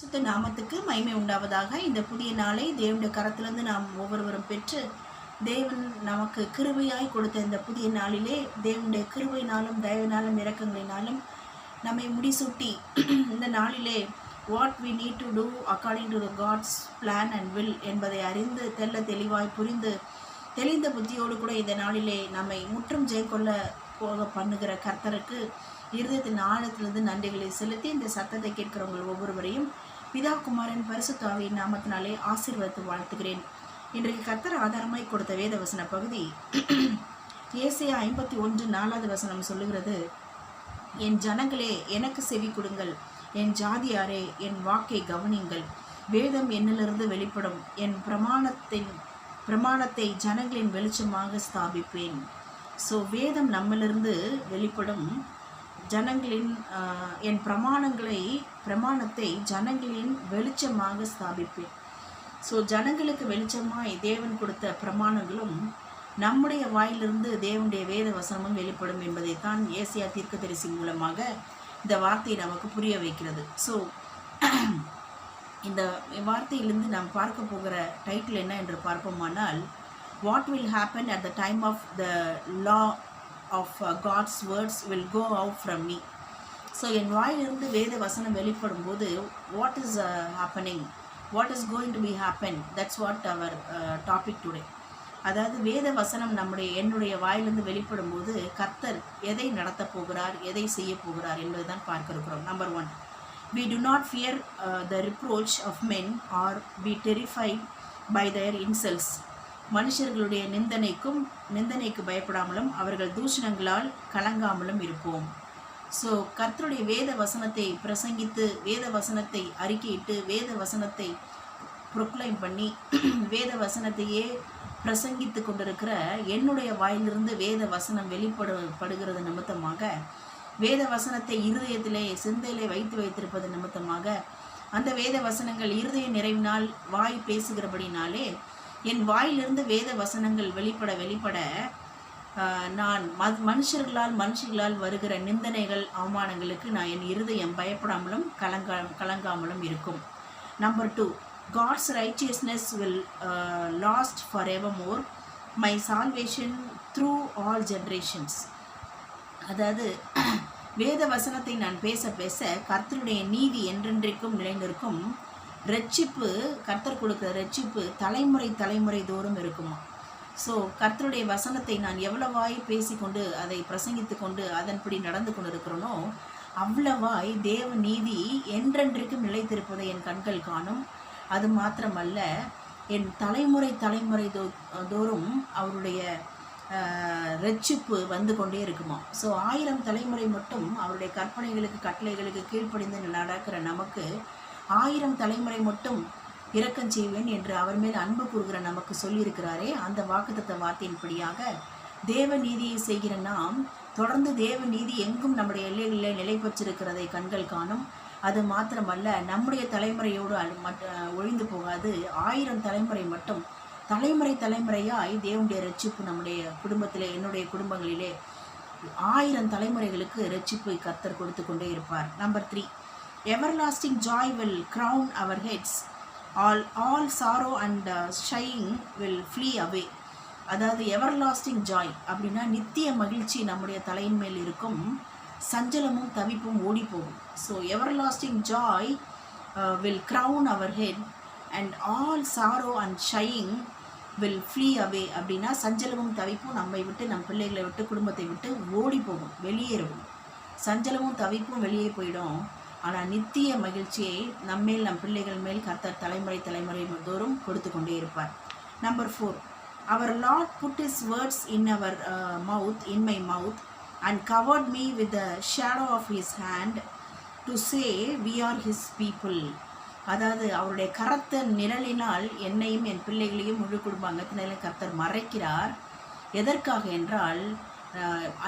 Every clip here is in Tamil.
சுத்த நாமத்துக்கு மகிமை உண்டாவதாக. இந்த புதிய நாளை தேவனுடைய கரத்திலிருந்து நாம் ஒவ்வொருவரும் பெற்று தேவன் நமக்கு கிருபையாய் கொடுத்த இந்த புதிய நாளிலே தேவனுடைய கிருபையினாலும் தயவினாலும் இரக்கங்களினாலும் நம்மை முடிசூட்டி இந்த நாளிலே what we need to do according to the God's plan and will என்பதை அறிந்து தெளிவாய் புரிந்து தெளிந்த புத்தியோடு கூட இந்த நாளிலே நம்மை முற்றும் ஜெயக்கொள்ள போக பண்ணுகிற கர்த்தருக்கு இருதயத்தின் ஆழத்திலிருந்து நன்றிகளை செலுத்தி இந்த சத்தத்தை கேட்கிறவங்கள் ஒவ்வொருவரையும் பிதா குமாரன் பரிசுத்த ஆவியின் நாமத்தினாலே ஆசீர்வாதத்தை வாழ்த்துகிறேன். இன்றைக்கு கர்த்தர் ஆதாரமாய் கொடுத்த வேத வசன பகுதி ஏசாயா 51:4 சொல்லுகிறது, என் ஜனங்களே எனக்கு செவி கொடுங்கள், என் ஜாதியாரே என் வாக்கை கவனிங்கள். வேதம் என்னிலிருந்து வெளிப்படும், என் பிரமாணத்தை ஜனங்களின் வெளிச்சமாக ஸ்தாபிப்பேன். ஸோ வேதம் நம்மிலிருந்து வெளிப்படும், ஜனங்களின் என் பிரமாணத்தை ஜனங்களின் வெளிச்சமாக ஸ்தாபிப்பேன். ஸோ ஜனங்களுக்கு வெளிச்சமாய் தேவன் கொடுத்த பிரமாணங்களும் நம்முடைய வாயிலிருந்து தேவனுடைய வேத வசனமும் வெளிப்படும் என்பதைத்தான் ஏசாயா தீர்க்கதரிசி மூலமாக இந்த வார்த்தை நமக்கு புரிய வைக்கிறது. ஸோ இந்த வார்த்தையிலிருந்து நாம் பார்க்க போகிற டைட்டில் என்ன என்று பார்ப்போமானால், what will happen at the time of the law of God's words will go out from me. So என் வாயிலிருந்து வேத வசனம் வெளிப்படும் போது what is happening, what is going to be happen, that's what our topic today. அதாவது வேத வசனம் என்னுடைய வாயிலிருந்து வெளிப்படும் போது கர்த்தர் எதை நடத்த போகிறார், எதை செய்ய போகிறார் என்பதை தான் பார்க்க இருக்கிறோம். Number 1, we do not fear the reproach of men or be terrified by their insults. மனுஷர்களுடைய நிந்தனைக்கு பயப்படாமலும் அவர்கள் தூஷணங்களால் கலங்காமலும் இருப்போம். ஸோ கர்த்தருடைய வேத வசனத்தை பிரசங்கித்து, வேத வசனத்தை அறிக்கையிட்டு, வேத வசனத்தை ப்ரொக்ளைம் பண்ணி, வேத வசனத்தையே பிரசங்கித்து கொண்டிருக்கிற என்னுடைய வாயிலிருந்து வேத வசனம் வெளிப்படுகிறது நிமித்தமாக, வேத வசனத்தை இருதயத்திலே சிந்தையிலே வைத்திருப்பது நிமித்தமாக, அந்த வேத வசனங்கள் இருதய நிறைவினால் வாய் பேசுகிறபடினாலே என் வாயிலிருந்து வேத வசனங்கள் வெளிப்பட நான் மனுஷர்களால் வருகிற நிந்தனைகள், அவமானங்களுக்கு நான் என் இருதயம் பயப்படாமலும் கலங்காமலும் இருக்கும். Number 2, God's righteousness will last forevermore, my salvation through all generations. அதாவது வேத வசனத்தை நான் பேச கர்த்தருடைய நீதி என்றென்றைக்கும் நிலைநிற்கும். ரட்சிப்பு, கர்த்தர் கொடுக்குற ரட்சிப்பு தலைமுறை தோறும் இருக்குமா. ஸோ கர்த்தருடைய வசனத்தை நான் எவ்வளவாய் பேசிக்கொண்டு அதை பிரசங்கித்து கொண்டு அதன்படி நடந்து கொண்டு இருக்கிறோனோ அவ்வளவாய் தேவ நீதி என்றென்றைக்கும் நிலைத்திருப்பதை என் கண்கள் காணும். அது மாத்திரமல்ல, என் தலைமுறை தோறும் அவருடைய ரட்சிப்பு வந்து கொண்டே இருக்குமா. ஸோ 1000 தலைமுறை மட்டும் அவருடைய கற்பனைகளுக்கு கட்டளைகளுக்கு கீழ்ப்படிந்து நடக்கிற நமக்கு 1000 தலைமுறை மட்டும் இரக்கம் செய்வேன் என்று அவர் மேல் அன்பு கூறுகிற நமக்கு சொல்லியிருக்கிறாரே, அந்த வாக்குத்தத்த வார்த்தையின்படியாக தேவ நீதியை செய்கிற நாம் தொடர்ந்து தேவ நீதி எங்கும் நம்முடைய எல்லைகளில் நிலை பெற்றிருக்கிறதை கண்கள் காணும். அது மாத்திரமல்ல, நம்முடைய தலைமுறையோடு ஒழிந்து போகாது. 1000 தலைமுறை மட்டும் தலைமுறையாய் தேவனுடைய ரட்சிப்பு நம்முடைய குடும்பத்திலே, என்னுடைய குடும்பங்களிலே 1000 தலைமுறைகளுக்கு ரட்சிப்பை கர்த்தர் கொடுத்து கொண்டே இருப்பார். Number 3, everlasting joy will crown our heads, all sorrow and shying will flee away. அதாவது everlasting joy அப்படின்னா நித்திய மகிழ்ச்சி நம்முடைய தலையின் மேல் இருக்கும், சஞ்சலமும் தவிப்பும் ஓடி போகும். So everlasting joy will crown our head and all sorrow and shying will flee away. அப்படின்னா சஞ்சலமும் தவிப்பும் நம்மை விட்டு, நம் பிள்ளைகளை விட்டு, குடும்பத்தை விட்டு ஓடி போகும், வெளியேறும். சஞ்சலமும் தவிப்பும் வெளியே போயிடும். ஆனால் நித்திய மகிழ்ச்சியை நம்மேல், நம் பிள்ளைகள் மேல் கர்த்தர் தலைமுறை தோறும் கொடுத்து கொண்டே இருப்பார். Number 4, our Lord put his words in my mouth and covered me with the shadow of his hand to say we are his people. அதாவது அவருடைய கரத்த நிழலினால் என்னையும் என் பிள்ளைகளையும் முழு குடும்ப அங்கத்தினரையும் கர்த்தர் மறைக்கிறார். எதற்காக என்றால்,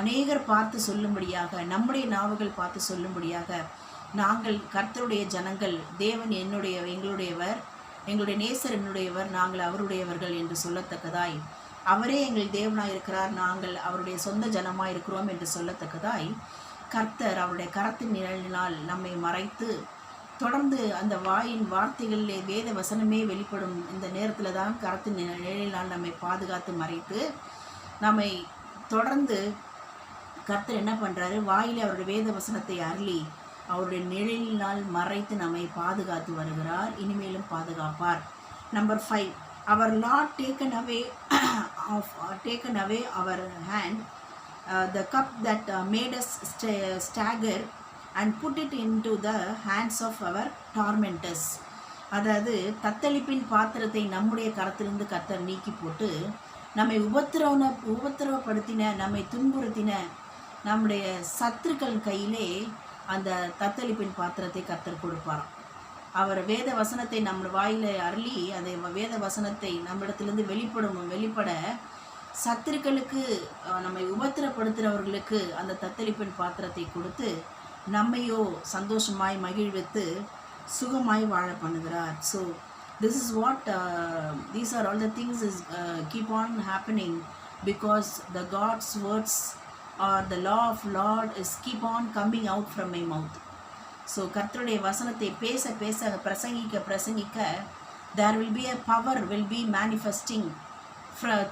அநேகர் பார்த்து சொல்லும்படியாக, நம்முடைய நாவுகள் பார்த்து சொல்லும்படியாக, நாங்கள் கர்த்தருடைய ஜனங்கள், தேவன் எங்களுடையவர், எங்களுடைய நேசர் என்னுடையவர், நாங்கள் அவருடையவர்கள் என்று சொல்லத்தக்கதாய், அவரே எங்கள் தேவனாய் இருக்கிறார், நாங்கள் அவருடைய சொந்த ஜனமாய் இருக்கிறோம் என்று சொல்லத்தக்கதாய் கர்த்தர் அவருடைய கரத்தின் நிழலினால் நம்மை மறைத்து தொடர்ந்து அந்த வாயின் வார்த்தைகளிலே வேத வசனமே வெளிப்படும் இந்த நேரத்தில் தான் கரத்தின் நிழலினால் நம்மை பாதுகாத்து மறைத்து நம்மை தொடர்ந்து கர்த்தர் என்ன பண்ணுறாரு, வாயிலே அவருடைய வேத வசனத்தை அருளி அவருடைய நிழலினால் மறைத்து நம்மை பாதுகாத்து வருகிறார், இனிமேலும் பாதுகாப்பார். Number 5, our Lord taken away our hand, the cup that made us stagger and put it into the hands of our tormentors. அதாவது தத்தளிப்பின் பாத்திரத்தை நம்முடைய கரத்திலிருந்து கர்த்தர் நீக்கி போட்டு நம்மை உபத்திரவப்படுத்தின, நம்மை துன்புறுத்தின நம்முடைய சத்துருக்கள் கையிலே அந்த தத்தளிப்பின் பாத்திரத்தை கர்த்தர் கொடுப்பாராம். அவர் வேத வசனத்தை நம்ம வாயில அருளி அந்த வேத வசனத்தை நம்மிடத்திலிருந்து வெளிப்பட சத்துருக்களுக்கு, நம்மை உபத்திரப்படுத்துகிறவர்களுக்கு அந்த தத்தளிப்பின் பாத்திரத்தை கொடுத்து நம்மையோ சந்தோஷமாய் மகிழ்வித்து சுகமாய் வாழ பண்ணுகிறார். So this is what these are all the things is keep on happening because the God's words or the law of Lord is keep on coming out from my mouth. So கர்த்தருடைய வசனத்தை பேச பிரசங்கிக்க there will be a power will be manifesting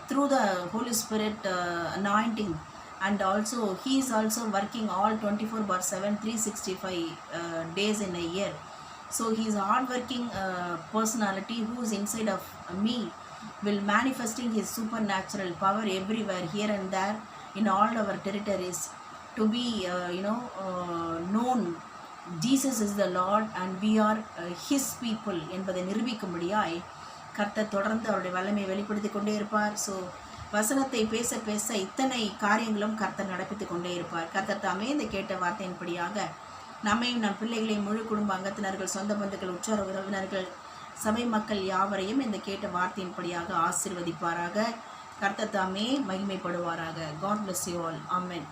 through the Holy Spirit anointing, and also he is also working all 24/7 365 days in a year. So he is hard working personality who is inside of me will manifesting his supernatural power everywhere, here and there, in all our territories, to be known Jesus is the Lord and we are his people என்பதை நிரூபிக்கும்படியாய் கர்த்தர் தொடர்ந்து அவருடைய வல்லமையை வெளிப்படுத்தி கொண்டே இருப்பார். ஸோ வசனத்தை பேச இத்தனை காரியங்களும் கர்த்தர் நடப்பித்து கொண்டே இருப்பார். கர்த்தர் தாமே இந்த கேட்ட வார்த்தையின்படியாக நம்மையும் நம் பிள்ளைகளையும் முழு குடும்ப அங்கத்தினர்கள், சொந்த பந்துக்கள், உற்றார உறவினர்கள், சபை மக்கள் யாவரையும் இந்த கேட்ட வார்த்தையின்படியாக ஆசீர்வதிப்பாராக. கர்த்தர் தாமே மகிமைப்படுவாராக. God bless you all. Amen.